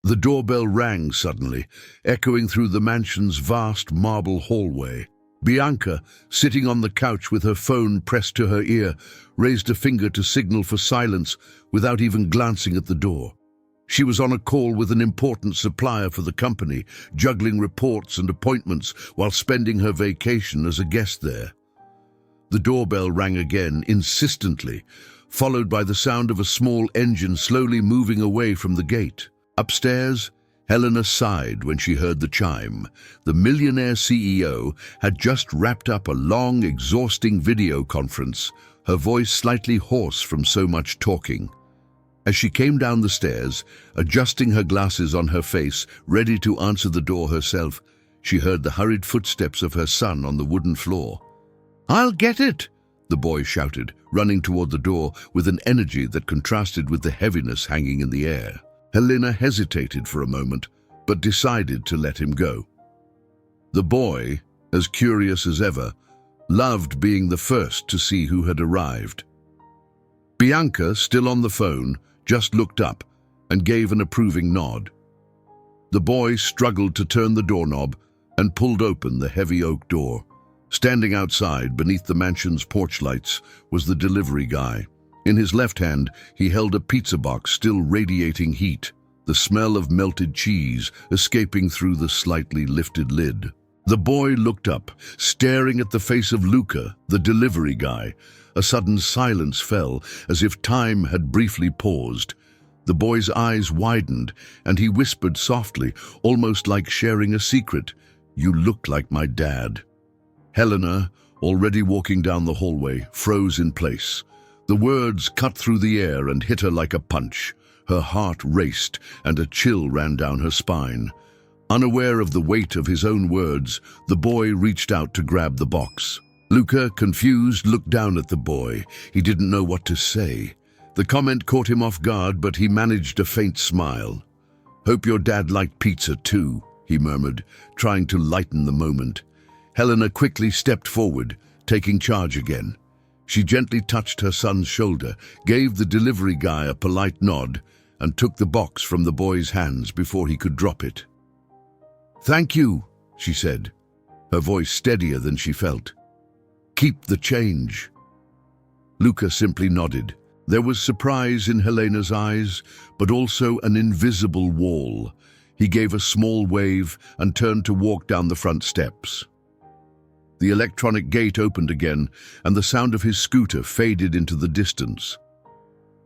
The doorbell rang suddenly, echoing through the mansion's vast marble hallway. Bianca, sitting on the couch with her phone pressed to her ear, raised a finger to signal for silence without even glancing at the door. She was on a call with an important supplier for the company, juggling reports and appointments while spending her vacation as a guest there. The doorbell rang again, insistently, followed by the sound of a small engine slowly moving away from the gate. Upstairs, Helena sighed when she heard the chime. The Millionaire CEO had just wrapped up a long, exhausting video conference, her voice slightly hoarse from so much talking. As she came down the stairs, adjusting her glasses on her face, ready to answer the door herself, she heard the hurried footsteps of her son on the wooden floor. "I'll get it!" the boy shouted, running toward the door with an energy that contrasted with the heaviness hanging in the air. Helena hesitated for a moment, but decided to let him go. The boy, as curious as ever, loved being the first to see who had arrived. Bianca, still on the phone, just looked up and gave an approving nod. The boy struggled to turn the doorknob and pulled open the heavy oak door. Standing outside, beneath the mansion's porch lights, was the delivery guy. In his left hand, he held a pizza box still radiating heat, the smell of melted cheese escaping through the slightly lifted lid. The boy looked up, staring at the face of Luca, the delivery guy. A sudden silence fell, as if time had briefly paused. The boy's eyes widened, and he whispered softly, almost like sharing a secret, "You look like my dad." Helena, already walking down the hallway, froze in place. The words cut through the air and hit her like a punch. Her heart raced, and a chill ran down her spine. Unaware of the weight of his own words, the boy reached out to grab the box. Luca, confused, looked down at the boy. He didn't know what to say. The comment caught him off guard, but he managed a faint smile. "Hope your dad liked pizza too," he murmured, trying to lighten the moment. Helena quickly stepped forward, taking charge again. She gently touched her son's shoulder, gave the delivery guy a polite nod, and took the box from the boy's hands before he could drop it. "Thank you," she said, her voice steadier than she felt. "Keep the change." Luca simply nodded. There was surprise in Helena's eyes, but also an invisible wall. He gave a small wave and turned to walk down the front steps. The electronic gate opened again, and the sound of his scooter faded into the distance.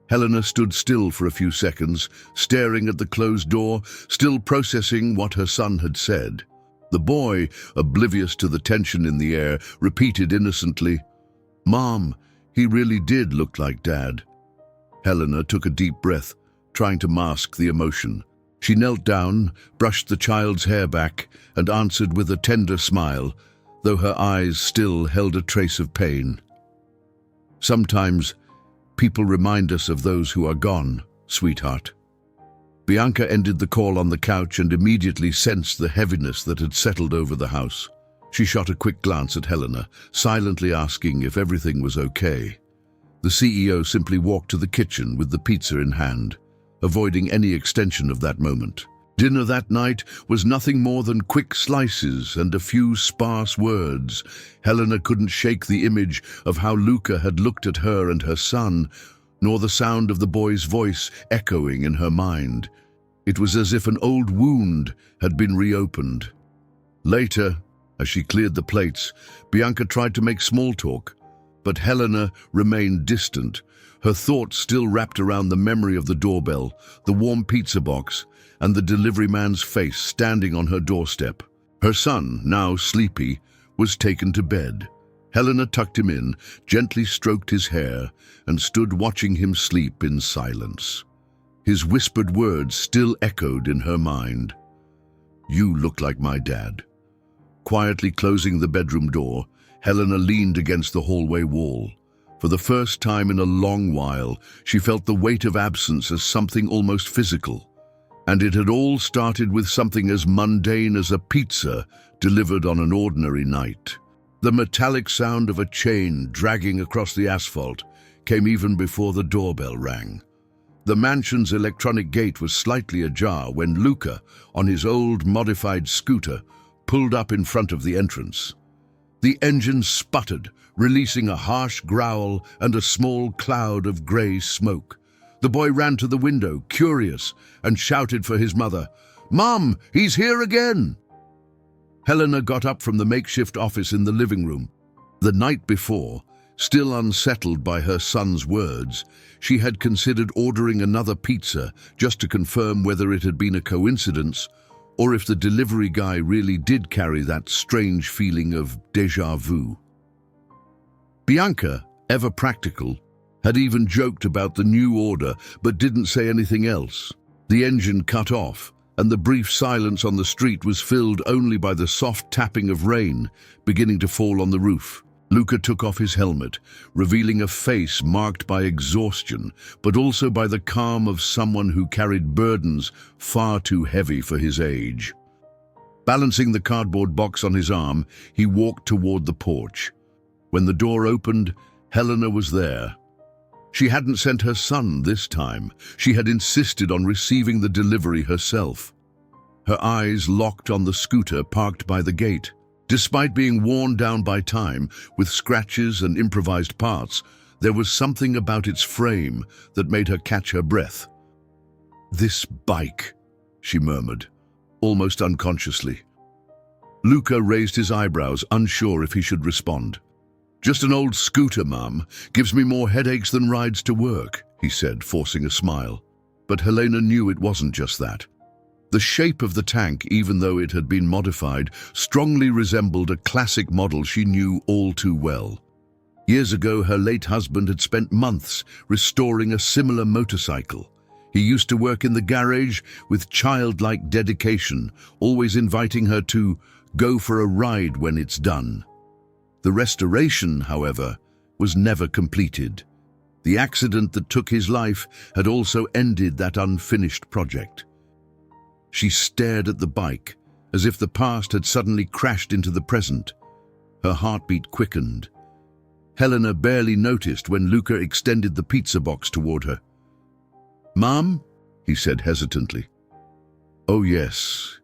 Helena stood still for a few seconds, staring at the closed door, still processing what her son had said. The boy, oblivious to the tension in the air, repeated innocently, "Mom, he really did look like Dad." Helena took a deep breath, trying to mask the emotion. She knelt down, brushed the child's hair back, and answered with a tender smile, though her eyes still held a trace of pain. "Sometimes people remind us of those who are gone, sweetheart." Bianca ended the call on the couch and immediately sensed the heaviness that had settled over the house. She shot a quick glance at Helena, silently asking if everything was okay. The CEO simply walked to the kitchen with the pizza in hand, avoiding any extension of that moment. Dinner that night was nothing more than quick slices and a few sparse words. Helena couldn't shake the image of how Luca had looked at her and her son, nor the sound of the boy's voice echoing in her mind. It was as if an old wound had been reopened. Later, as she cleared the plates, Bianca tried to make small talk, but Helena remained distant, her thoughts still wrapped around the memory of the doorbell, the warm pizza box, and the delivery man's face standing on her doorstep. Her son, now sleepy, was taken to bed. Helena tucked him in, gently stroked his hair, and stood watching him sleep in silence. His whispered words still echoed in her mind. "You look like my dad." Quietly closing the bedroom door, Helena leaned against the hallway wall. For the first time in a long while, she felt the weight of absence as something almost physical. And it had all started with something as mundane as a pizza delivered on an ordinary night. The metallic sound of a chain dragging across the asphalt came even before the doorbell rang. The mansion's electronic gate was slightly ajar when Luca, on his old modified scooter, pulled up in front of the entrance. The engine sputtered, releasing a harsh growl and a small cloud of grey smoke. The boy ran to the window, curious, and shouted for his mother. "Mom, he's here again!" Helena got up from the makeshift office in the living room. The night before, still unsettled by her son's words, she had considered ordering another pizza just to confirm whether it had been a coincidence or if the delivery guy really did carry that strange feeling of déjà vu. Bianca, ever practical, had even joked about the new order but didn't say anything else. The engine cut off, and the brief silence on the street was filled only by the soft tapping of rain beginning to fall on the roof. Luca took off his helmet, revealing a face marked by exhaustion, but also by the calm of someone who carried burdens far too heavy for his age. Balancing the cardboard box on his arm, he walked toward the porch. When the door opened, Helena was there. She hadn't sent her son this time. She had insisted on receiving the delivery herself. Her eyes locked on the scooter parked by the gate. Despite being worn down by time, with scratches and improvised parts, there was something about its frame that made her catch her breath. "This bike," she murmured, almost unconsciously. Luca raised his eyebrows, unsure if he should respond. "Just an old scooter, Mum. Gives me more headaches than rides to work," he said, forcing a smile. But Helena knew it wasn't just that. The shape of the tank, even though it had been modified, strongly resembled a classic model she knew all too well. Years ago, her late husband had spent months restoring a similar motorcycle. He used to work in the garage with childlike dedication, always inviting her to go for a ride when it's done. The restoration, however, was never completed. The accident that took his life had also ended that unfinished project. She stared at the bike, as if the past had suddenly crashed into the present. Her heartbeat quickened. Helena barely noticed when Luca extended the pizza box toward her. "Mom?" he said hesitantly. "Oh yes,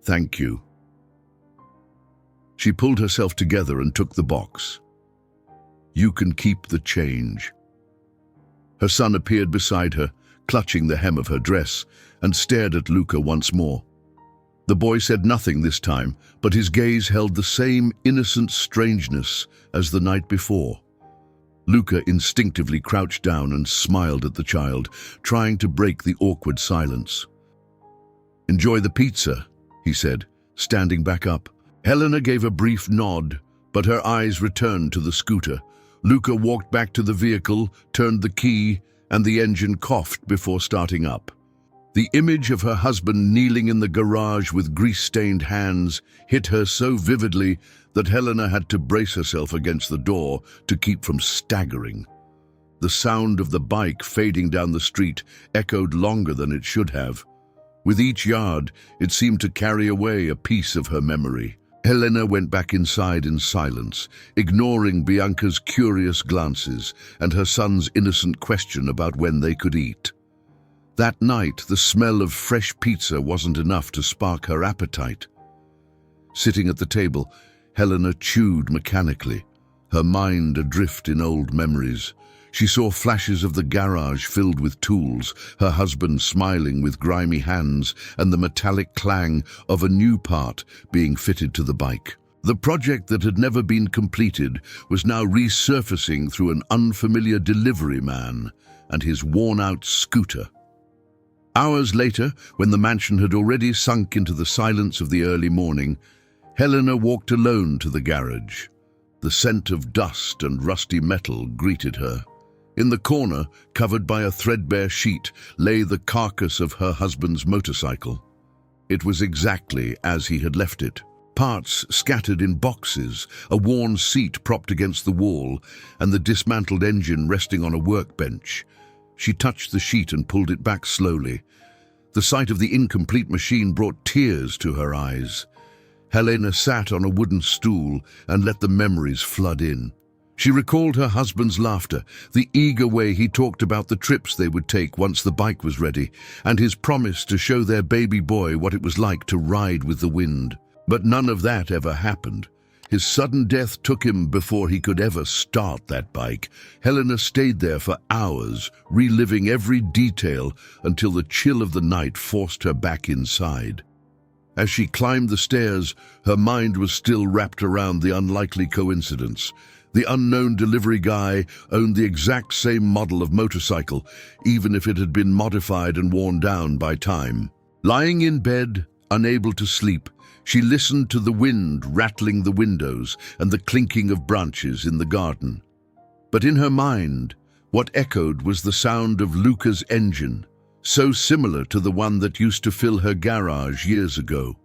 thank you." She pulled herself together and took the box. "You can keep the change." Her son appeared beside her, clutching the hem of her dress, and stared at Luca once more. The boy said nothing this time, but his gaze held the same innocent strangeness as the night before. Luca instinctively crouched down and smiled at the child, trying to break the awkward silence. "Enjoy the pizza," he said, standing back up. Helena gave a brief nod, but her eyes returned to the scooter. Luca walked back to the vehicle, turned the key, and the engine coughed before starting up. The image of her husband kneeling in the garage with grease-stained hands hit her so vividly that Helena had to brace herself against the door to keep from staggering. The sound of the bike fading down the street echoed longer than it should have. With each yard, it seemed to carry away a piece of her memory. Helena went back inside in silence, ignoring Bianca's curious glances and her son's innocent question about when they could eat. That night, the smell of fresh pizza wasn't enough to spark her appetite. Sitting at the table, Helena chewed mechanically, her mind adrift in old memories. She saw flashes of the garage filled with tools, her husband smiling with grimy hands, and the metallic clang of a new part being fitted to the bike. The project that had never been completed was now resurfacing through an unfamiliar delivery man and his worn-out scooter. Hours later, when the mansion had already sunk into the silence of the early morning, Helena walked alone to the garage. The scent of dust and rusty metal greeted her. In the corner, covered by a threadbare sheet, lay the carcass of her husband's motorcycle. It was exactly as he had left it. Parts scattered in boxes, a worn seat propped against the wall, and the dismantled engine resting on a workbench. She touched the sheet and pulled it back slowly. The sight of the incomplete machine brought tears to her eyes. Helena sat on a wooden stool and let the memories flood in. She recalled her husband's laughter, the eager way he talked about the trips they would take once the bike was ready, and his promise to show their baby boy what it was like to ride with the wind. But none of that ever happened. His sudden death took him before he could ever start that bike. Helena stayed there for hours, reliving every detail until the chill of the night forced her back inside. As she climbed the stairs, her mind was still wrapped around the unlikely coincidence. The unknown delivery guy owned the exact same model of motorcycle, even if it had been modified and worn down by time. Lying in bed, unable to sleep, she listened to the wind rattling the windows and the clinking of branches in the garden. But in her mind, what echoed was the sound of Luca's engine, so similar to the one that used to fill her garage years ago.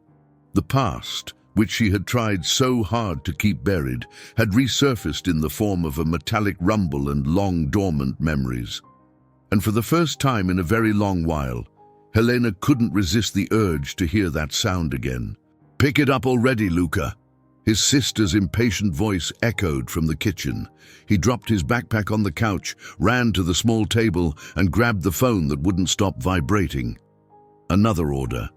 The past, which she had tried so hard to keep buried, had resurfaced in the form of a metallic rumble and long dormant memories. And for the first time in a very long while, Helena couldn't resist the urge to hear that sound again. "Pick it up already, Luca." His sister's impatient voice echoed from the kitchen. He dropped his backpack on the couch, ran to the small table, and grabbed the phone that wouldn't stop vibrating. Another order.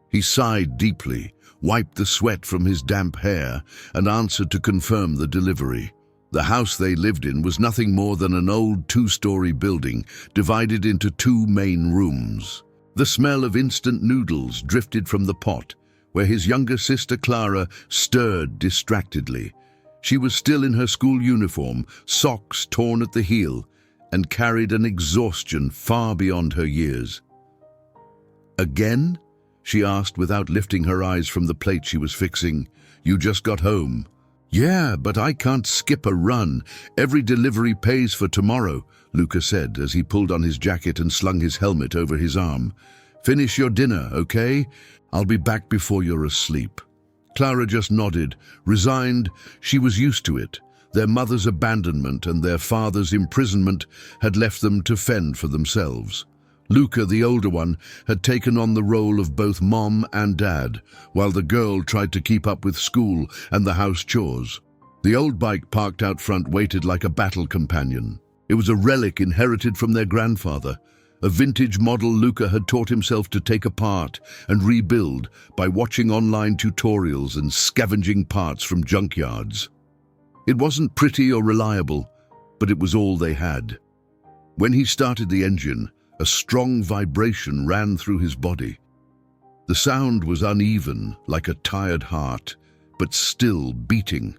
He sighed deeply, wiped the sweat from his damp hair, and answered to confirm the delivery. The house they lived in was nothing more than an old two-story building divided into two main rooms. The smell of instant noodles drifted from the pot, where his younger sister Clara stirred distractedly. She was still in her school uniform, socks torn at the heel, and carried an exhaustion far beyond her years. "Again?" she asked without lifting her eyes from the plate she was fixing. "You just got home." "Yeah, but I can't skip a run. Every delivery pays for tomorrow," Luca said as he pulled on his jacket and slung his helmet over his arm. "Finish your dinner, okay? I'll be back before you're asleep." Clara just nodded, resigned. She was used to it. Their mother's abandonment and their father's imprisonment had left them to fend for themselves. Luca, the older one, had taken on the role of both mom and dad, while the girl tried to keep up with school and the house chores. The old bike parked out front waited like a battle companion. It was a relic inherited from their grandfather, a vintage model Luca had taught himself to take apart and rebuild by watching online tutorials and scavenging parts from junkyards. It wasn't pretty or reliable, but it was all they had. When he started the engine, a strong vibration ran through his body. The sound was uneven, like a tired heart, but still beating.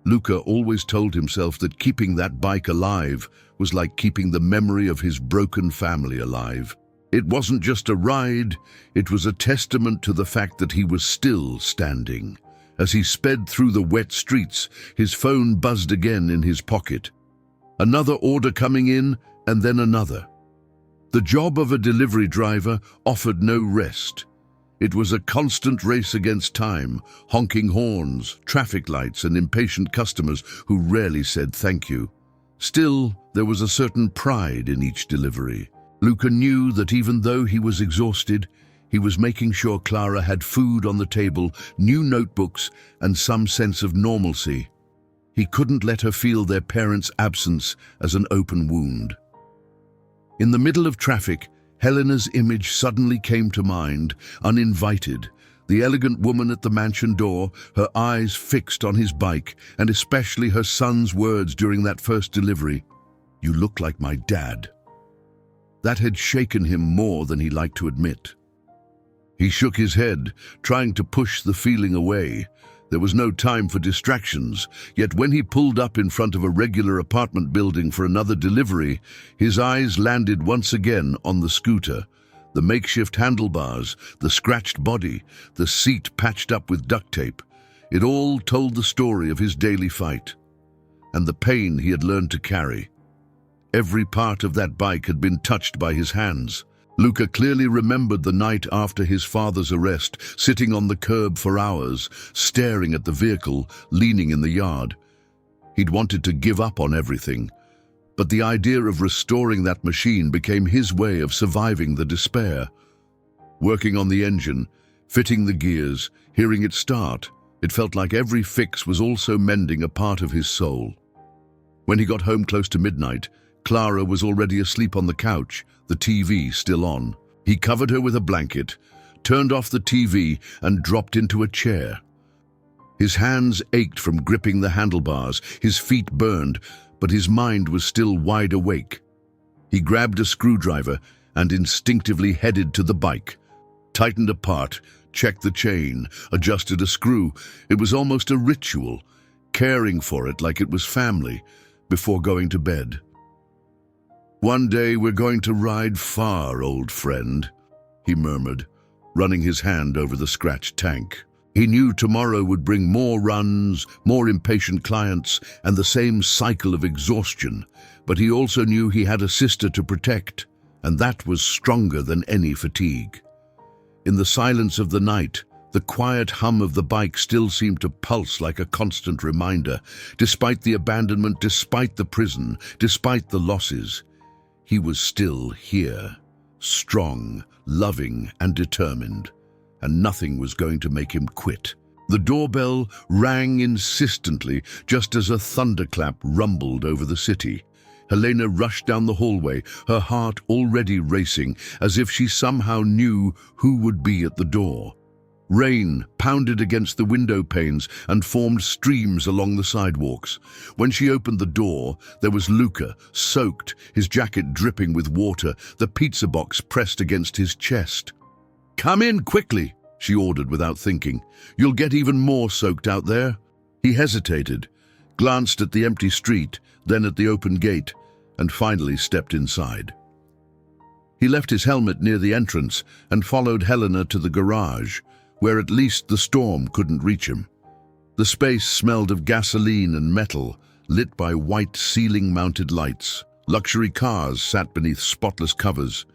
Luca always told himself that keeping that bike alive was like keeping the memory of his broken family alive. It wasn't just a ride, it was a testament to the fact that he was still standing. As he sped through the wet streets, his phone buzzed again in his pocket. Another order coming in, and then another. The job of a delivery driver offered no rest. It was a constant race against time, honking horns, traffic lights, and impatient customers who rarely said thank you. Still, there was a certain pride in each delivery. Luca knew that even though he was exhausted, he was making sure Clara had food on the table, new notebooks, and some sense of normalcy. He couldn't let her feel their parents' absence as an open wound. In the middle of traffic, Helena's image suddenly came to mind, uninvited. The elegant woman at the mansion door, her eyes fixed on his bike, and especially her son's words during that first delivery, "You look like my dad." That had shaken him more than he liked to admit. He shook his head, trying to push the feeling away. There was no time for distractions, yet when he pulled up in front of a regular apartment building for another delivery, his eyes landed once again on the scooter. The makeshift handlebars, the scratched body, the seat patched up with duct tape. It all told the story of his daily fight, and the pain he had learned to carry. Every part of that bike had been touched by his hands. Luca clearly remembered the night after his father's arrest, sitting on the curb for hours, staring at the vehicle, leaning in the yard. He'd wanted to give up on everything, but the idea of restoring that machine became his way of surviving the despair. Working on the engine, fitting the gears, hearing it start, it felt like every fix was also mending a part of his soul. When he got home close to midnight, Clara was already asleep on the couch, the TV still on. He covered her with a blanket, turned off the TV, and dropped into a chair. His hands ached from gripping the handlebars, his feet burned, but his mind was still wide awake. He grabbed a screwdriver and instinctively headed to the bike, tightened a part, checked the chain, adjusted a screw. It was almost a ritual, caring for it like it was family, before going to bed. "One day we're going to ride far, old friend," he murmured, running his hand over the scratched tank. He knew tomorrow would bring more runs, more impatient clients, and the same cycle of exhaustion, but he also knew he had a sister to protect, and that was stronger than any fatigue. In the silence of the night, the quiet hum of the bike still seemed to pulse like a constant reminder. Despite the abandonment, despite the prison, despite the losses, he was still here, strong, loving, and determined, and nothing was going to make him quit. The doorbell rang insistently, just as a thunderclap rumbled over the city. Helena rushed down the hallway, her heart already racing, as if she somehow knew who would be at the door. Rain pounded against the window panes and formed streams along the sidewalks. When she opened the door, there was Luca, soaked, his jacket dripping with water, the pizza box pressed against his chest. "Come in quickly," she ordered without thinking. "You'll get even more soaked out there." He hesitated, glanced at the empty street, then at the open gate, and finally stepped inside. He left his helmet near the entrance and followed Helena to the garage, where at least the storm couldn't reach him. The space smelled of gasoline and metal, lit by white ceiling-mounted lights. Luxury cars sat beneath spotless covers,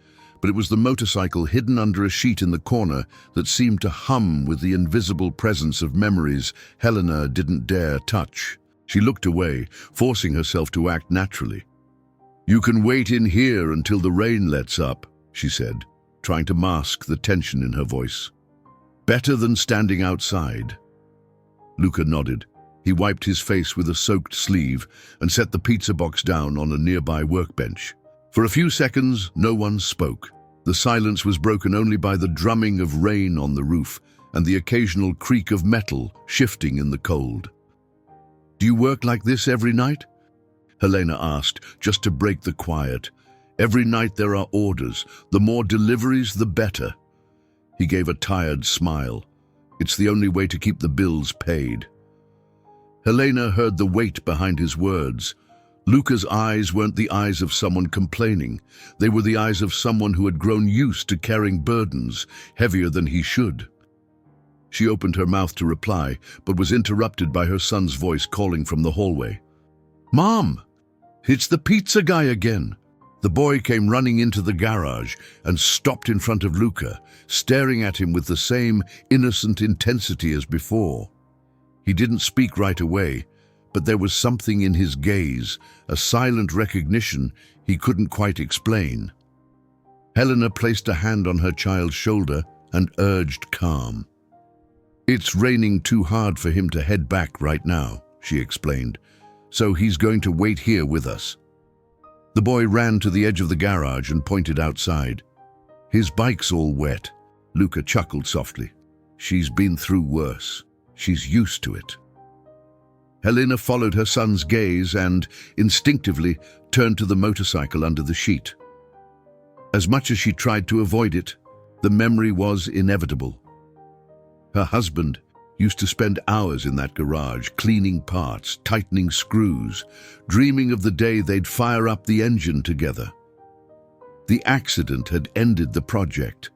but it was the motorcycle hidden under a sheet in the corner that seemed to hum with the invisible presence of memories Helena didn't dare touch. She looked away, forcing herself to act naturally. "You can wait in here until the rain lets up," she said, trying to mask the tension in her voice. "Better than standing outside." Luca nodded. He wiped his face with a soaked sleeve and set the pizza box down on a nearby workbench. For a few seconds, no one spoke. The silence was broken only by the drumming of rain on the roof and the occasional creak of metal shifting in the cold. "Do you work like this every night?" Helena asked, just to break the quiet. "Every night there are orders. The more deliveries, the better." He gave a tired smile. "It's the only way to keep the bills paid." Helena heard the weight behind his words. Luca's eyes weren't the eyes of someone complaining. They were the eyes of someone who had grown used to carrying burdens heavier than he should. She opened her mouth to reply, but was interrupted by her son's voice calling from the hallway. "Mom! It's the pizza guy again!" The boy came running into the garage and stopped in front of Luca, staring at him with the same innocent intensity as before. He didn't speak right away, but there was something in his gaze, a silent recognition he couldn't quite explain. Helena placed a hand on her child's shoulder and urged calm. "It's raining too hard for him to head back right now," she explained, "so he's going to wait here with us." The boy ran to the edge of the garage and pointed outside. "His bike's all wet." Luca chuckled softly. "She's been through worse. She's used to it." Helena followed her son's gaze and, instinctively, turned to the motorcycle under the sheet. As much as she tried to avoid it, the memory was inevitable. Her husband used to spend hours in that garage, cleaning parts, tightening screws, dreaming of the day they'd fire up the engine together. The accident had ended the project,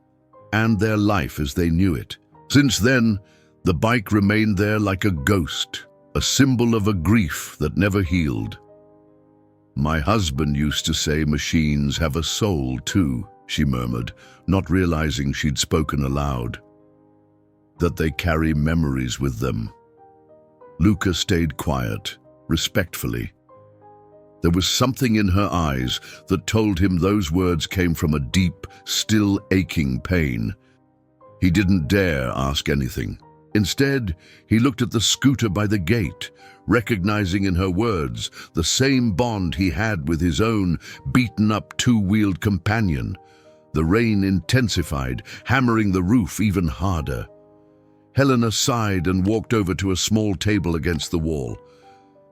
and their life as they knew it. Since then, the bike remained there like a ghost, a symbol of a grief that never healed. "My husband used to say machines have a soul too," she murmured, not realizing she'd spoken aloud. "That they carry memories with them." Luca stayed quiet, respectfully. There was something in her eyes that told him those words came from a deep, still aching pain. He didn't dare ask anything. Instead, he looked at the scooter by the gate, recognizing in her words the same bond he had with his own beaten-up two-wheeled companion. The rain intensified, hammering the roof even harder. Helena sighed and walked over to a small table against the wall.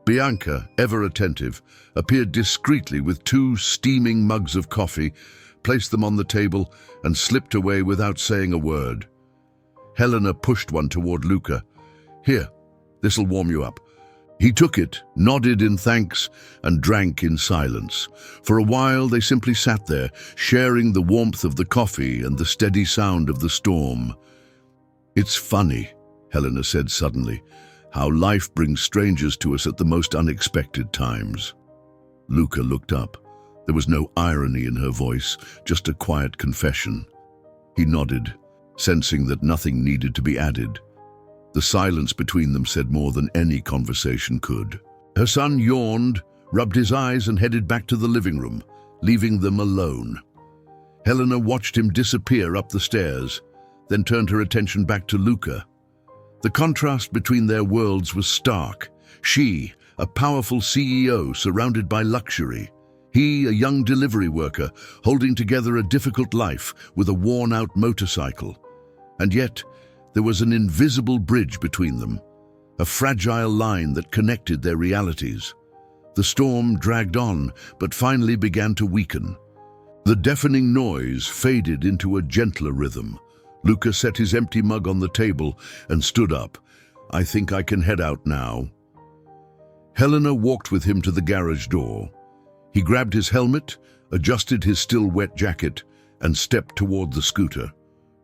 Bianca, ever attentive, appeared discreetly with 2 steaming mugs of coffee, placed them on the table, and slipped away without saying a word. Helena pushed one toward Luca. "Here, this'll warm you up." He took it, nodded in thanks, and drank in silence. For a while they simply sat there, sharing the warmth of the coffee and the steady sound of the storm. "It's funny," Helena said suddenly, "how life brings strangers to us at the most unexpected times." Luca looked up. There was no irony in her voice, just a quiet confession. He nodded, sensing that nothing needed to be added. The silence between them said more than any conversation could. Her son yawned, rubbed his eyes, and headed back to the living room, leaving them alone. Helena watched him disappear up the stairs, then turned her attention back to Luca. The contrast between their worlds was stark. She, a powerful CEO surrounded by luxury. He, a young delivery worker, holding together a difficult life with a worn-out motorcycle. And yet, there was an invisible bridge between them, a fragile line that connected their realities. The storm dragged on, but finally began to weaken. The deafening noise faded into a gentler rhythm. Luca set his empty mug on the table and stood up. "I think I can head out now." Helena walked with him to the garage door. He grabbed his helmet, adjusted his still wet jacket, and stepped toward the scooter.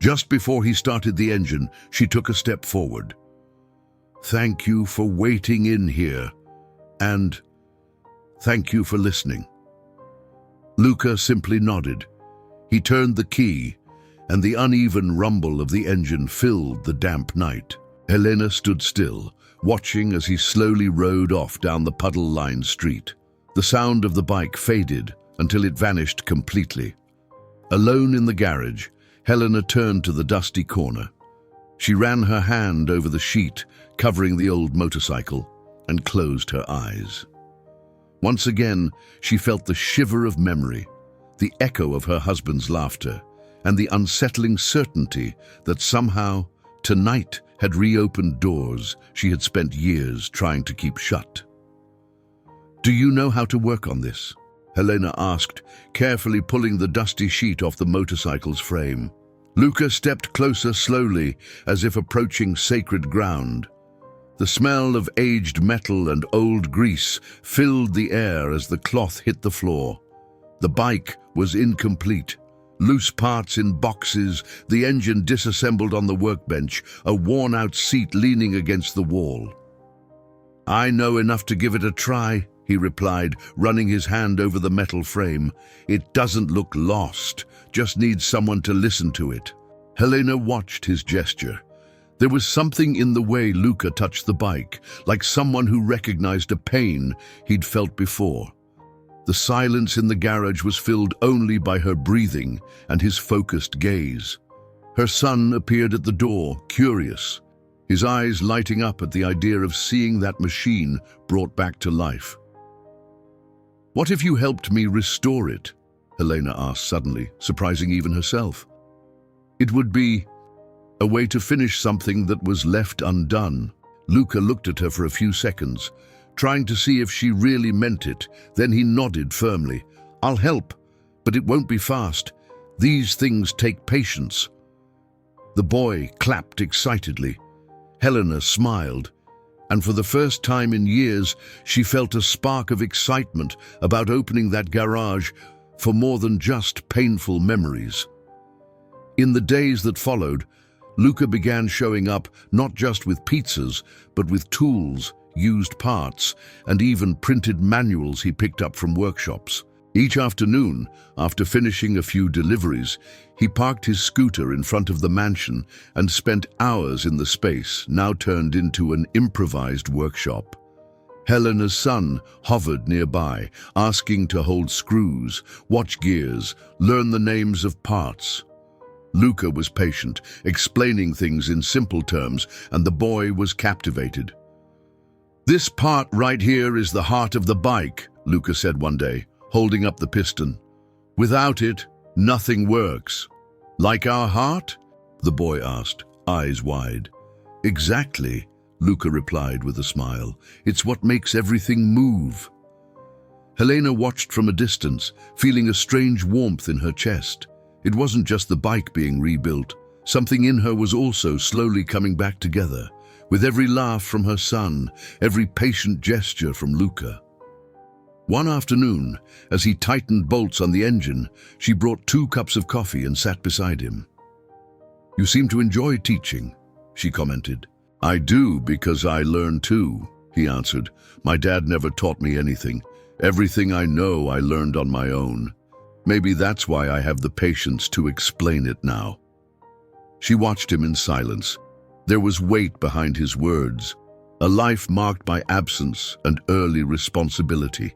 Just before he started the engine, she took a step forward. "Thank you for waiting in here, and thank you for listening." Luca simply nodded. He turned the key, and the uneven rumble of the engine filled the damp night. Helena stood still, watching as he slowly rode off down the puddle-lined street. The sound of the bike faded until it vanished completely. Alone in the garage, Helena turned to the dusty corner. She ran her hand over the sheet covering the old motorcycle and closed her eyes. Once again, she felt the shiver of memory, the echo of her husband's laughter, and the unsettling certainty that somehow, tonight had reopened doors she had spent years trying to keep shut. "Do you know how to work on this?" Helena asked, carefully pulling the dusty sheet off the motorcycle's frame. Luca stepped closer slowly, as if approaching sacred ground. The smell of aged metal and old grease filled the air as the cloth hit the floor. The bike was incomplete. Loose parts in boxes, the engine disassembled on the workbench, a worn-out seat leaning against the wall. "I know enough to give it a try," he replied, running his hand over the metal frame. "It doesn't look lost, just needs someone to listen to it." Helena watched his gesture. There was something in the way Luca touched the bike, like someone who recognized a pain he'd felt before. The silence in the garage was filled only by her breathing and his focused gaze. Her son appeared at the door, curious, his eyes lighting up at the idea of seeing that machine brought back to life. "What if you helped me restore it?" Helena asked suddenly, surprising even herself. "It would be a way to finish something that was left undone." Luca looked at her for a few seconds, trying to see if she really meant it. Then he nodded firmly. "I'll help, but it won't be fast. These things take patience." The boy clapped excitedly. Helena smiled, and for the first time in years, she felt a spark of excitement about opening that garage for more than just painful memories. In the days that followed, Luca began showing up not just with pizzas, but with tools, used parts, and even printed manuals he picked up from workshops. Each afternoon, after finishing a few deliveries, he parked his scooter in front of the mansion and spent hours in the space, now turned into an improvised workshop. Helena's son hovered nearby, asking to hold screws, watch gears, learn the names of parts. Luca was patient, explaining things in simple terms, and the boy was captivated. "This part right here is the heart of the bike," Luca said one day, holding up the piston. "Without it, nothing works." "Like our heart?" the boy asked, eyes wide. "Exactly," Luca replied with a smile. "It's what makes everything move." Helena watched from a distance, feeling a strange warmth in her chest. It wasn't just the bike being rebuilt. Something in her was also slowly coming back together, with every laugh from her son, every patient gesture from Luca. One afternoon, as he tightened bolts on the engine, she brought 2 cups of coffee and sat beside him. "You seem to enjoy teaching," she commented. "I do, because I learn too," he answered. "My dad never taught me anything. Everything I know I learned on my own. Maybe that's why I have the patience to explain it now." She watched him in silence. There was weight behind his words, a life marked by absence and early responsibility.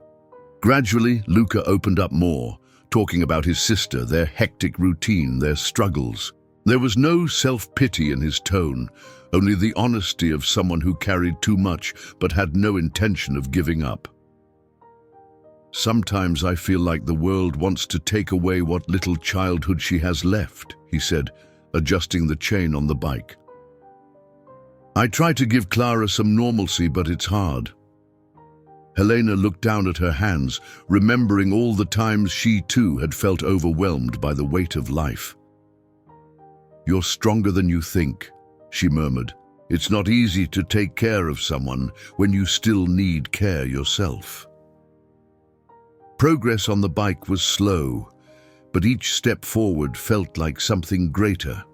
Gradually, Luca opened up more, talking about his sister, their hectic routine, their struggles. There was no self-pity in his tone, only the honesty of someone who carried too much but had no intention of giving up. "Sometimes I feel like the world wants to take away what little childhood she has left," he said, adjusting the chain on the bike. "I try to give Clara some normalcy, but it's hard." Helena looked down at her hands, remembering all the times she too had felt overwhelmed by the weight of life. "You're stronger than you think," she murmured. "It's not easy to take care of someone when you still need care yourself." Progress on the bike was slow, but each step forward felt like something greater.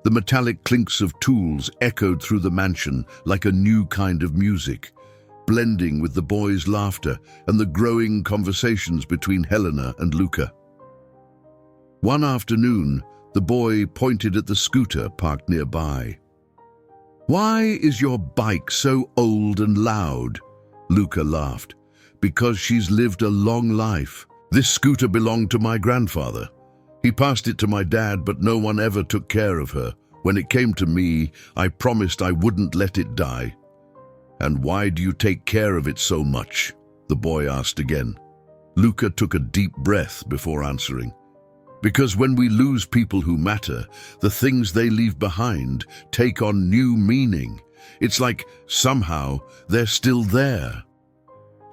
The metallic clinks of tools echoed through the mansion like a new kind of music, blending with the boys' laughter and the growing conversations between Helena and Luca. One afternoon, the boy pointed at the scooter parked nearby. "Why is your bike so old and loud?" Luca laughed. "Because she's lived a long life. This scooter belonged to my grandfather. He passed it to my dad, but no one ever took care of her. When it came to me, I promised I wouldn't let it die." "And why do you take care of it so much?" the boy asked again. Luca took a deep breath before answering. "Because when we lose people who matter, the things they leave behind take on new meaning. It's like somehow they're still there."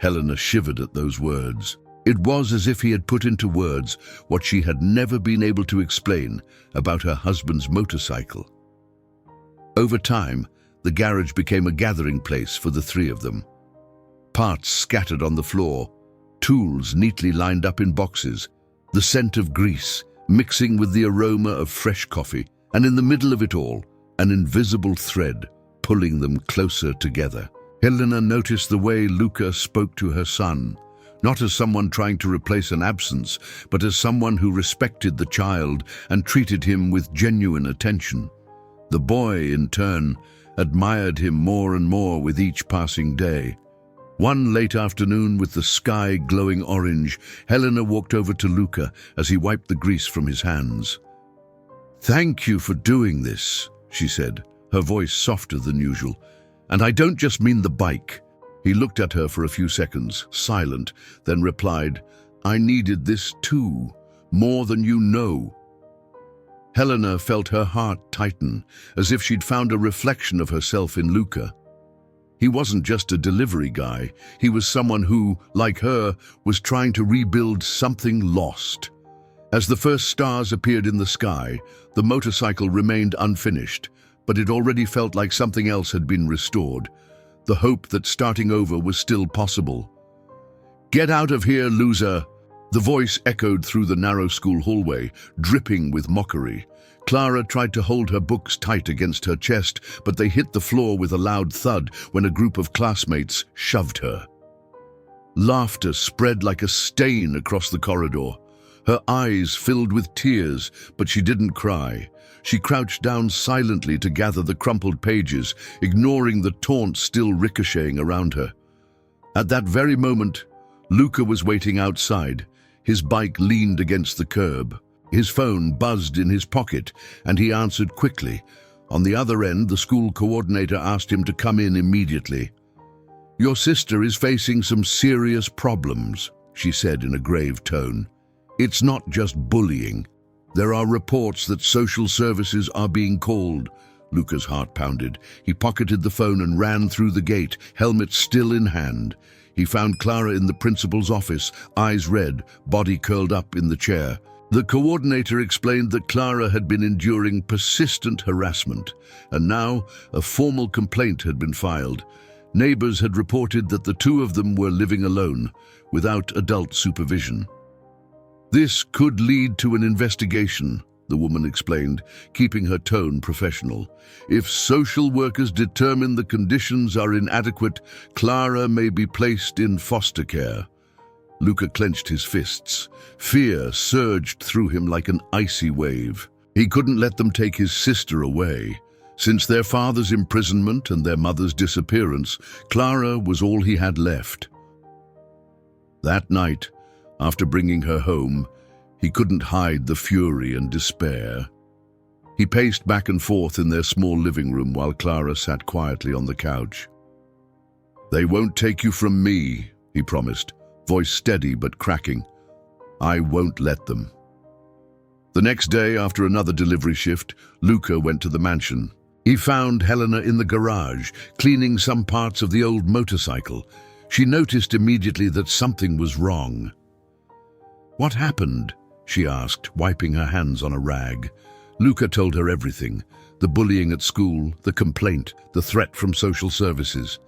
Helena shivered at those words. It was as if he had put into words what she had never been able to explain about her husband's motorcycle. Over time, the garage became a gathering place for the 3 of them. Parts scattered on the floor, tools neatly lined up in boxes, the scent of grease mixing with the aroma of fresh coffee, and in the middle of it all, an invisible thread pulling them closer together. Helena noticed the way Luca spoke to her son, not as someone trying to replace an absence, but as someone who respected the child and treated him with genuine attention. The boy, in turn, admired him more and more with each passing day. One late afternoon, with the sky glowing orange, Helena walked over to Luca as he wiped the grease from his hands. "Thank you for doing this," she said, her voice softer than usual. "And I don't just mean the bike." He looked at her for a few seconds, silent, then replied, "I needed this too, more than you know." Helena felt her heart tighten, as if she'd found a reflection of herself in Luca. He wasn't just a delivery guy, he was someone who, like her, was trying to rebuild something lost. As the first stars appeared in the sky, the motorcycle remained unfinished, but it already felt like something else had been restored, the hope that starting over was still possible. "Get out of here, loser!" The voice echoed through the narrow school hallway, dripping with mockery. Clara tried to hold her books tight against her chest, but they hit the floor with a loud thud when a group of classmates shoved her. Laughter spread like a stain across the corridor. Her eyes filled with tears, but she didn't cry. She crouched down silently to gather the crumpled pages, ignoring the taunts still ricocheting around her. At that very moment, Luca was waiting outside. His bike leaned against the curb. His phone buzzed in his pocket, and he answered quickly. On the other end, the school coordinator asked him to come in immediately. "Your sister is facing some serious problems," she said in a grave tone. "It's not just bullying. There are reports that social services are being called." Luca's heart pounded. He pocketed the phone and ran through the gate, helmet still in hand. He found Clara in the principal's office, eyes red, body curled up in the chair. The coordinator explained that Clara had been enduring persistent harassment, and now a formal complaint had been filed. Neighbors had reported that the two of them were living alone, without adult supervision. "This could lead to an investigation," the woman explained, keeping her tone professional. "If social workers determine the conditions are inadequate, Clara may be placed in foster care." Luca clenched his fists. Fear surged through him like an icy wave. He couldn't let them take his sister away. Since their father's imprisonment and their mother's disappearance, Clara was all he had left. That night, after bringing her home, he couldn't hide the fury and despair. He paced back and forth in their small living room while Clara sat quietly on the couch. "They won't take you from me," he promised, voice steady but cracking. "I won't let them." The next day, after another delivery shift, Luca went to the mansion. He found Helena in the garage, cleaning some parts of the old motorcycle. She noticed immediately that something was wrong. "What happened?" she asked, wiping her hands on a rag. Luca told her everything: the bullying at school, the complaint, the threat from social services.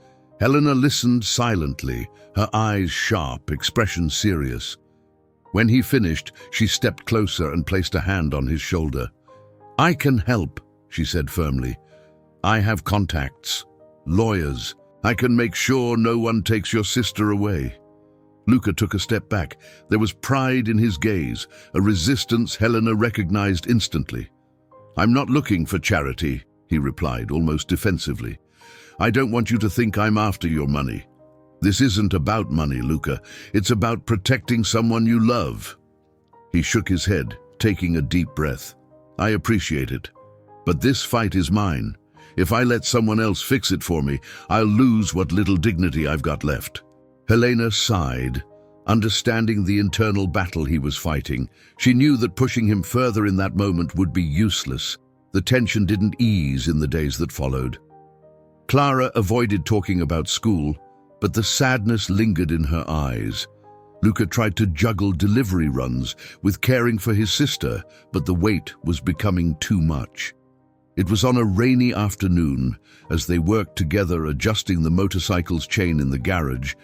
Helena listened silently, her eyes sharp, expression serious. When he finished, she stepped closer and placed a hand on his shoulder. "I can help," she said firmly. "I have contacts, lawyers. I can make sure no one takes your sister away." Luca took a step back. There was pride in his gaze, a resistance Helena recognized instantly. "I'm not looking for charity," he replied, almost defensively. "I don't want you to think I'm after your money. This isn't about money, Luca. It's about protecting someone you love." He shook his head, taking a deep breath. "I appreciate it. But this fight is mine. If I let someone else fix it for me, I'll lose what little dignity I've got left." Helena sighed, understanding the internal battle he was fighting. She knew that pushing him further in that moment would be useless. The tension didn't ease in the days that followed. Clara avoided talking about school, but the sadness lingered in her eyes. Luca tried to juggle delivery runs with caring for his sister, but the weight was becoming too much. It was on a rainy afternoon, as they worked together adjusting the motorcycle's chain in the garage,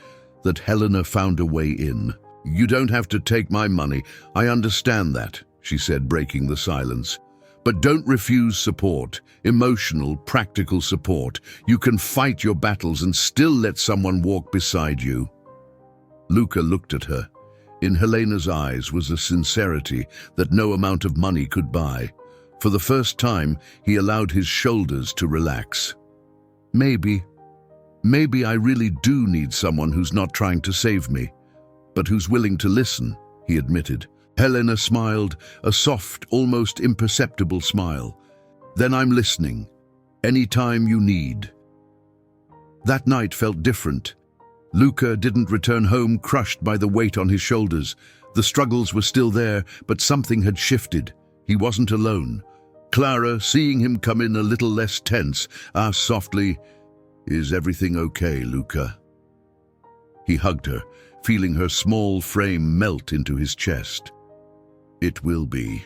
that Helena found a way in. "You don't have to take my money, I understand that," she said, breaking the silence. "But don't refuse support, emotional, practical support. You can fight your battles and still let someone walk beside you." Luca looked at her. In Helena's eyes was a sincerity that no amount of money could buy. For the first time, he allowed his shoulders to relax. Maybe I really do need someone who's not trying to save me, but who's willing to listen," he admitted. Helena smiled, a soft, almost imperceptible smile. "Then I'm listening. Anytime you need." That night felt different. Luca didn't return home crushed by the weight on his shoulders. The struggles were still there, but something had shifted. He wasn't alone. Clara, seeing him come in a little less tense, asked softly, "Is everything okay, Luca?" He hugged her, feeling her small frame melt into his chest. "It will be.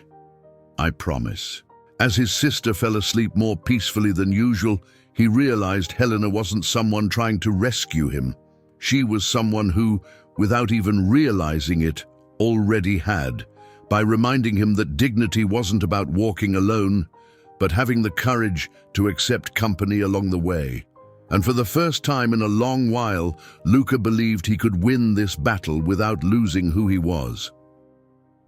I promise." As his sister fell asleep more peacefully than usual, he realized Helena wasn't someone trying to rescue him. She was someone who, without even realizing it, already had, by reminding him that dignity wasn't about walking alone, but having the courage to accept company along the way. And for the first time in a long while, Luca believed he could win this battle without losing who he was.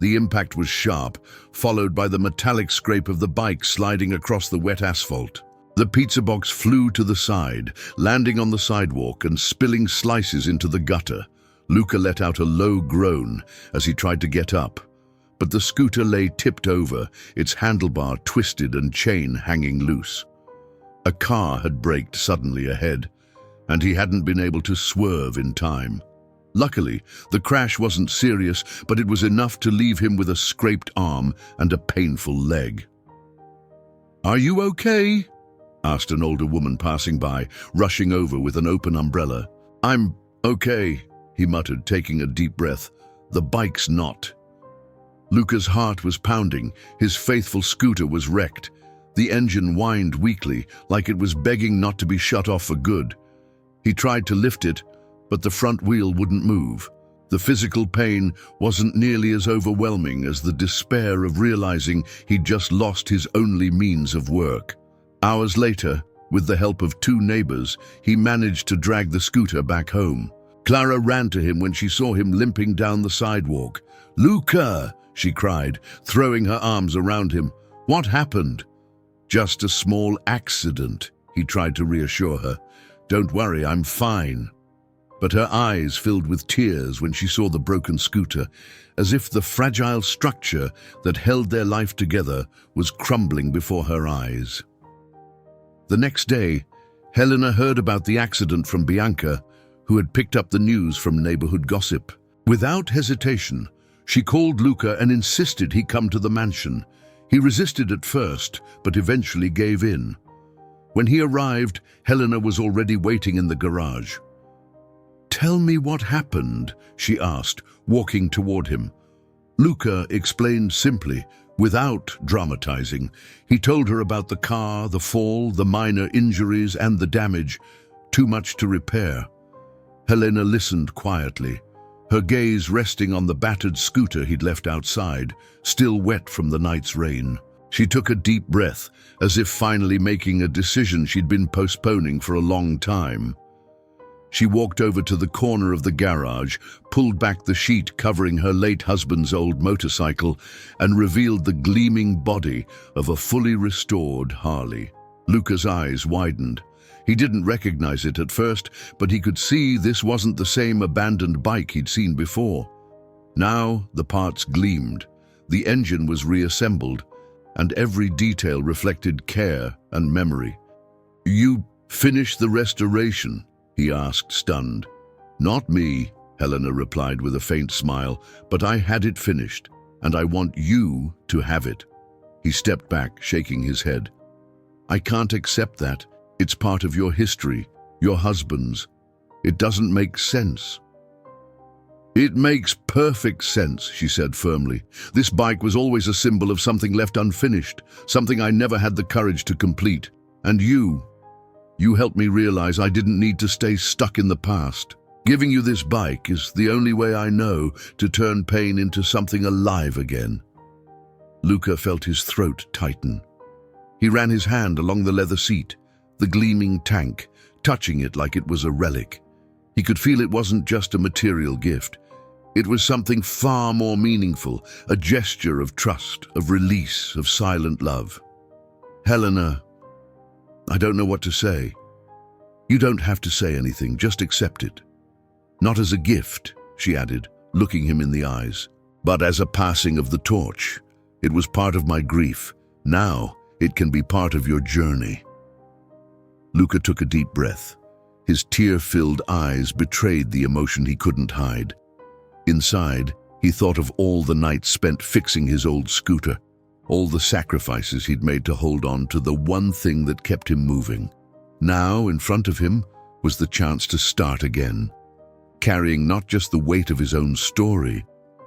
The impact was sharp, followed by the metallic scrape of the bike sliding across the wet asphalt. The pizza box flew to the side, landing on the sidewalk and spilling slices into the gutter. Luca let out a low groan as he tried to get up. but the scooter lay tipped over, its handlebar twisted and chain hanging loose. A car had braked suddenly ahead, and he hadn't been able to swerve in time. Luckily, the crash wasn't serious, but it was enough to leave him with a scraped arm and a painful leg. "Are you okay?" asked an older woman passing by, rushing over with an open umbrella. "I'm okay," he muttered, taking a deep breath. "The bike's not." Luca's heart was pounding. His faithful scooter was wrecked. The engine whined weakly, like it was begging not to be shut off for good. He tried to lift it, but the front wheel wouldn't move. The physical pain wasn't nearly as overwhelming as the despair of realizing he'd just lost his only means of work. Hours later, with the help of 2 neighbors, he managed to drag the scooter back home. Clara ran to him when she saw him limping down the sidewalk. "Luca!" she cried, throwing her arms around him. "What happened?" "Just a small accident," he tried to reassure her. "Don't worry, I'm fine." But her eyes filled with tears when she saw the broken scooter, as if the fragile structure that held their life together was crumbling before her eyes. The next day, Helena heard about the accident from Bianca, who had picked up the news from neighborhood gossip. Without hesitation, she called Luca and insisted he come to the mansion. He resisted at first, but eventually gave in. When he arrived, Helena was already waiting in the garage. "Tell me what happened," she asked, walking toward him. Luca explained simply, without dramatizing. He told her about the car, the fall, the minor injuries, and the damage. Too much to repair. Helena listened quietly, her gaze resting on the battered scooter he'd left outside, still wet from the night's rain. She took a deep breath, as if finally making a decision she'd been postponing for a long time. She walked over to the corner of the garage, pulled back the sheet covering her late husband's old motorcycle, and revealed the gleaming body of a fully restored Harley. Luca's eyes widened. He didn't recognize it at first, but he could see this wasn't the same abandoned bike he'd seen before. Now the parts gleamed, the engine was reassembled, and every detail reflected care and memory. "You finished the restoration?" he asked, stunned. "Not me," Helena replied with a faint smile, "but I had it finished, and I want you to have it." He stepped back, shaking his head. "I can't accept that. It's part of your history, your husband's. It doesn't make sense." "It makes perfect sense," she said firmly. "This bike was always a symbol of something left unfinished, something I never had the courage to complete. And you helped me realize I didn't need to stay stuck in the past. Giving you this bike is the only way I know to turn pain into something alive again." Luca felt his throat tighten. He ran his hand along the leather seat, the gleaming tank, touching it like it was a relic. He could feel it wasn't just a material gift. It was something far more meaningful, a gesture of trust, of release, of silent love. "Helena, I don't know what to say." "You don't have to say anything, just accept it." "Not as a gift," she added, looking him in the eyes, "but as a passing of the torch. It was part of my grief. Now it can be part of your journey." Luca took a deep breath. His tear-filled eyes betrayed the emotion he couldn't hide. Inside, he thought of all the nights spent fixing his old scooter, all the sacrifices he'd made to hold on to the one thing that kept him moving. Now, in front of him, was the chance to start again, carrying not just the weight of his own story,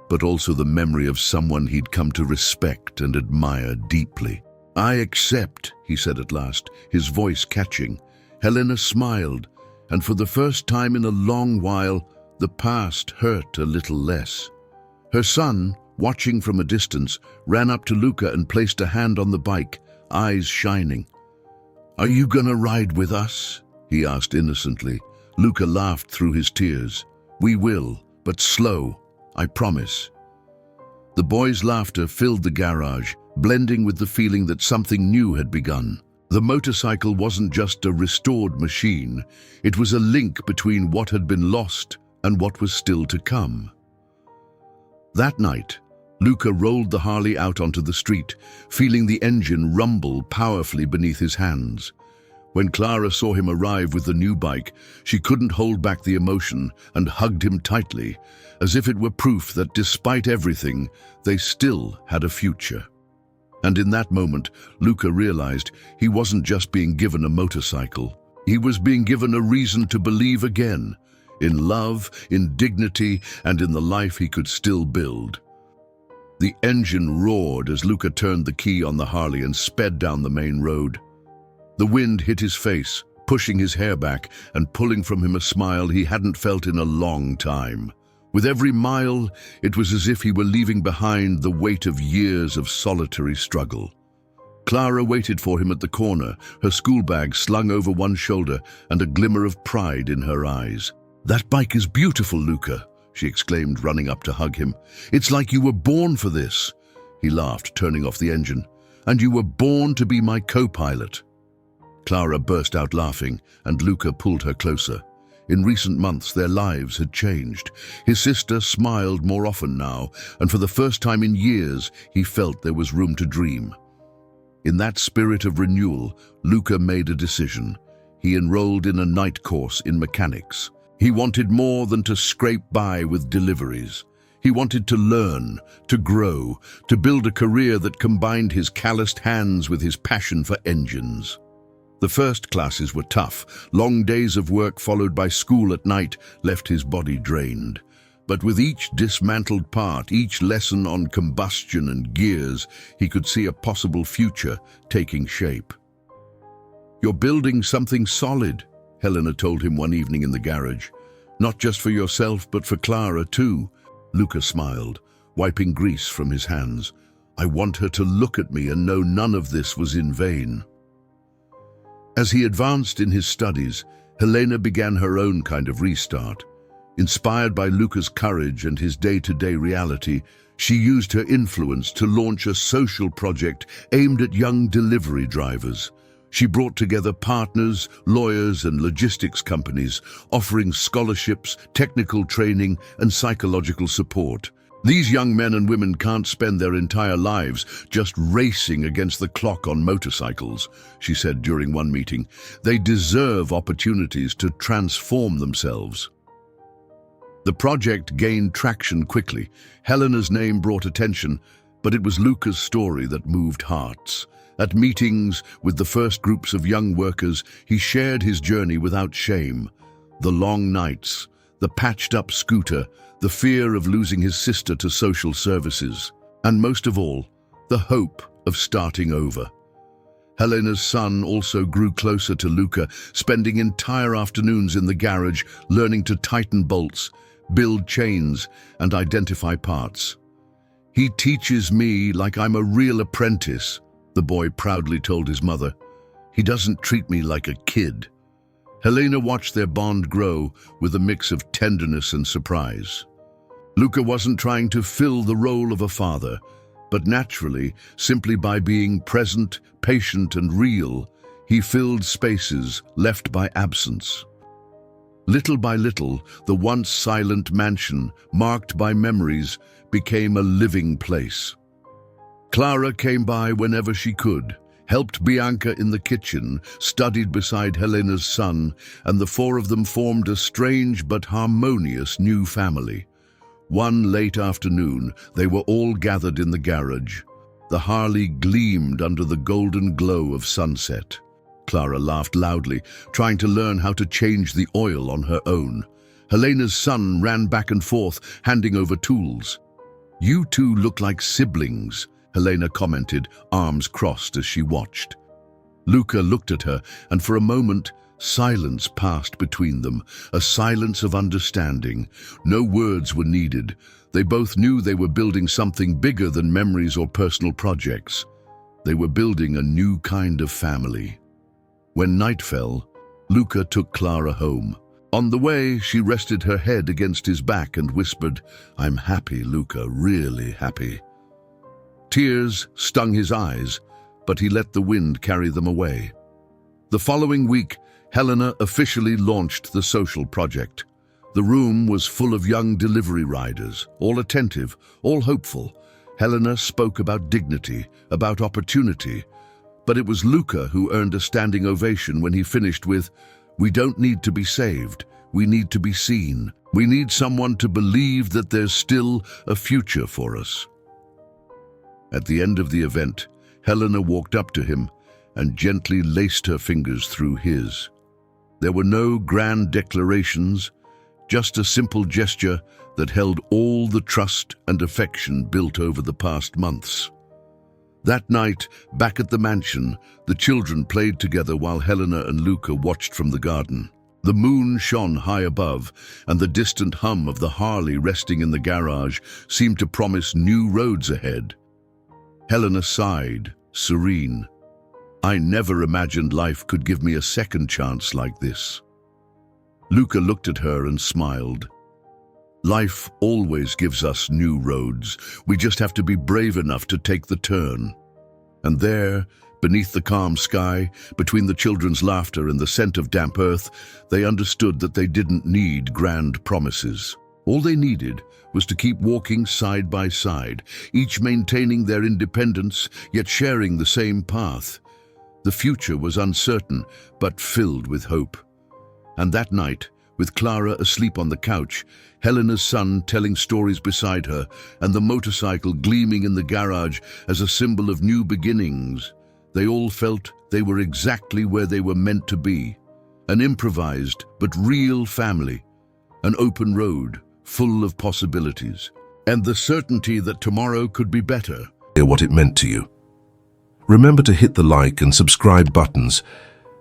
but also the memory of someone he'd come to respect and admire deeply. "I accept," he said at last, his voice catching. Helena smiled, and for the first time in a long while, the past hurt a little less. Her son, watching from a distance, ran up to Luca and placed a hand on the bike, eyes shining. "Are you gonna ride with us?" he asked innocently. Luca laughed through his tears. "We will, but slow, I promise." The boy's laughter filled the garage, blending with the feeling that something new had begun. The motorcycle wasn't just a restored machine, it was a link between what had been lost and what was still to come. That night, Luca rolled the Harley out onto the street, feeling the engine rumble powerfully beneath his hands. When Clara saw him arrive with the new bike, she couldn't hold back the emotion and hugged him tightly, as if it were proof that despite everything, they still had a future. And in that moment, Luca realized he wasn't just being given a motorcycle. He was being given a reason to believe again, in love, in dignity, and in the life he could still build. The engine roared as Luca turned the key on the Harley and sped down the main road. The wind hit his face, pushing his hair back and pulling from him a smile he hadn't felt in a long time. With every mile, it was as if he were leaving behind the weight of years of solitary struggle. Clara waited for him at the corner, her school bag slung over one shoulder and a glimmer of pride in her eyes. "That bike is beautiful, Luca," she exclaimed, running up to hug him. "It's like you were born for this." He laughed, turning off the engine. "And you were born to be my co-pilot." Clara burst out laughing, and Luca pulled her closer. In recent months, their lives had changed. His sister smiled more often now, and for the first time in years, he felt there was room to dream. In that spirit of renewal, Luca made a decision. He enrolled in a night course in mechanics. He wanted more than to scrape by with deliveries. He wanted to learn, to grow, to build a career that combined his calloused hands with his passion for engines. The first classes were tough. Long days of work followed by school at night left his body drained. But with each dismantled part, each lesson on combustion and gears, he could see a possible future taking shape. "You're building something solid," Helena told him one evening in the garage. "Not just for yourself, but for Clara too." Luca smiled, wiping grease from his hands. "I want her to look at me and know none of this was in vain." As he advanced in his studies, Helena began her own kind of restart. Inspired by Luca's courage and his day-to-day reality, she used her influence to launch a social project aimed at young delivery drivers. She brought together partners, lawyers, and logistics companies, offering scholarships, technical training, and psychological support. "These young men and women can't spend their entire lives just racing against the clock on motorcycles," she said during one meeting. "They deserve opportunities to transform themselves." The project gained traction quickly. Helena's name brought attention, but it was Luca's story that moved hearts. At meetings with the first groups of young workers, he shared his journey without shame. The long nights, the patched-up scooter, the fear of losing his sister to social services, and most of all, the hope of starting over. Helena's son also grew closer to Luca, spending entire afternoons in the garage learning to tighten bolts, build chains, and identify parts. "He teaches me like I'm a real apprentice," the boy proudly told his mother. "He doesn't treat me like a kid." Helena watched their bond grow with a mix of tenderness and surprise. Luca wasn't trying to fill the role of a father, but naturally, simply by being present, patient, and real, he filled spaces left by absence. Little by little, the once silent mansion, marked by memories, became a living place. Clara came by whenever she could, helped Bianca in the kitchen, studied beside Helena's son, and the four of them formed a strange but harmonious new family. One late afternoon, they were all gathered in the garage. The Harley gleamed under the golden glow of sunset. Clara laughed loudly, trying to learn how to change the oil on her own. Helena's son ran back and forth, handing over tools. "You two look like siblings," Helena commented, arms crossed as she watched. Luca looked at her, and for a moment, silence passed between them, a silence of understanding. No words were needed. They both knew they were building something bigger than memories or personal projects. They were building a new kind of family. When night fell, Luca took Clara home. On the way, she rested her head against his back and whispered, "I'm happy, Luca, really happy." Tears stung his eyes, but he let the wind carry them away. The following week, Helena officially launched the social project. The room was full of young delivery riders, all attentive, all hopeful. Helena spoke about dignity, about opportunity, but it was Luca who earned a standing ovation when he finished with, "We don't need to be saved, we need to be seen. We need someone to believe that there's still a future for us." At the end of the event, Helena walked up to him and gently laced her fingers through his. There were no grand declarations, just a simple gesture that held all the trust and affection built over the past months. That night, back at the mansion, the children played together while Helena and Luca watched from the garden. The moon shone high above, and the distant hum of the Harley resting in the garage seemed to promise new roads ahead. Helena sighed, serene. "I never imagined life could give me a second chance like this." Luca looked at her and smiled. "Life always gives us new roads. We just have to be brave enough to take the turn." And there, beneath the calm sky, between the children's laughter and the scent of damp earth, they understood that they didn't need grand promises. All they needed was to keep walking side by side, each maintaining their independence, yet sharing the same path. The future was uncertain, but filled with hope. And that night, with Clara asleep on the couch, Helena's son telling stories beside her, and the motorcycle gleaming in the garage as a symbol of new beginnings, they all felt they were exactly where they were meant to be. An improvised but real family, an open road full of possibilities, and the certainty that tomorrow could be better. What it meant to you. Remember to hit the like and subscribe buttons.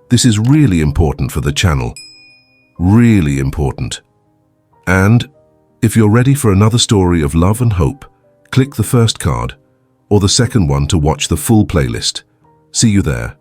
This is really important for the channel. Really important. And if you're ready for another story of love and hope, click the first card or the second one to watch the full playlist. See you there.